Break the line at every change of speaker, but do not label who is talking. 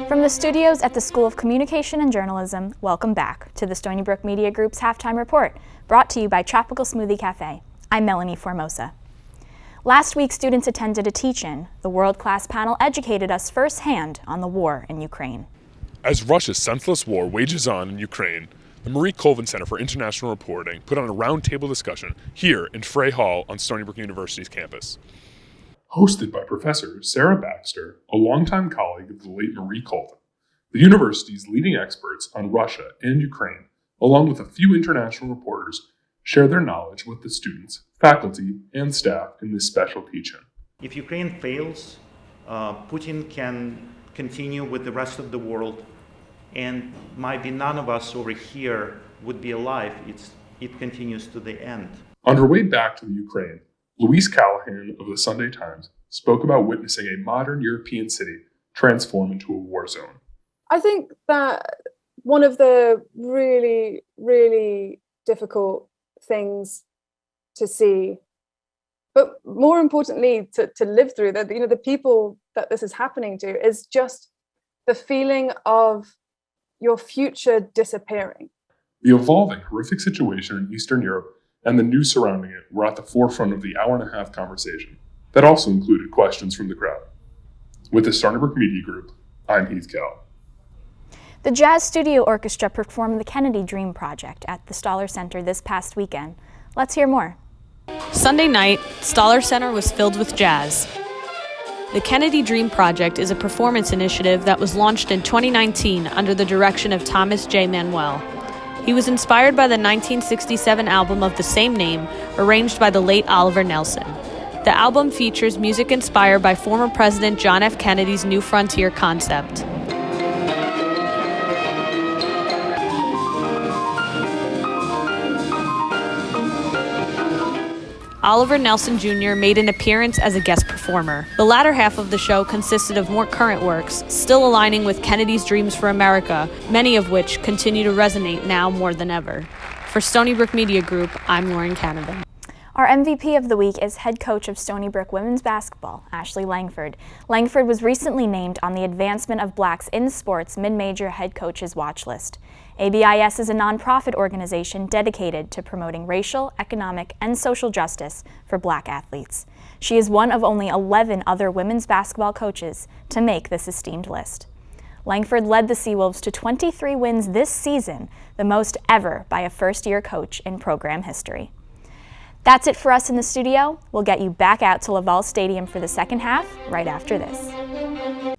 From the studios at the School of Communication and Journalism, welcome back to the Stony Brook Media Group's Halftime Report, brought to you by Tropical Smoothie Cafe. I'm Melanie Formosa. Last week, students attended a teach-in. The world-class panel educated us firsthand on the war in Ukraine.
As Russia's senseless war wages on in Ukraine, the Marie Colvin Center for International Reporting put on a roundtable discussion here in Frey Hall on Stony Brook University's campus. Hosted by Professor Sarah Baxter, a longtime colleague of the late Marie Colvin, the university's leading experts on Russia and Ukraine, along with a few international reporters, share their knowledge with the students, faculty, and staff in this special teach-in.
If Ukraine fails, Putin can continue with the rest of the world, and maybe none of us over here would be alive. It continues to the end.
On her way back to the Ukraine, Louise Callahan of the Sunday Times spoke about witnessing a modern European city transform into a war zone.
I think that one of the really, really difficult things to see, but more importantly to live through, that the people that this is happening to, is just the feeling of your future disappearing.
The evolving horrific situation in Eastern Europe and the news surrounding it were at the forefront of the hour-and-a-half conversation. That also included questions from the crowd. With the Stony Brook Media Group, I'm Heath Kell.
The Jazz Studio Orchestra performed the Kennedy Dream Project at the Stoller Center this past weekend. Let's hear more.
Sunday night, Stoller Center was filled with jazz. The Kennedy Dream Project is a performance initiative that was launched in 2019 under the direction of Thomas J. Manuel. He was inspired by the 1967 album of the same name, arranged by the late Oliver Nelson. The album features music inspired by former President John F. Kennedy's New Frontier concept. Oliver Nelson Jr. made an appearance as a guest performer. The latter half of the show consisted of more current works, still aligning with Kennedy's dreams for America, many of which continue to resonate now more than ever. For Stony Brook Media Group, I'm Lauren Canavan.
Our MVP of the week is head coach of Stony Brook women's basketball, Ashley Langford. Langford was recently named on the Advancement of Blacks in Sports Mid-Major Head Coaches Watch List. ABIS is a nonprofit organization dedicated to promoting racial, economic, and social justice for Black athletes. She is one of only 11 other women's basketball coaches to make this esteemed list. Langford led the Seawolves to 23 wins this season, the most ever by a first-year coach in program history. That's it for us in the studio. We'll get you back out to Laval Stadium for the second half right after this.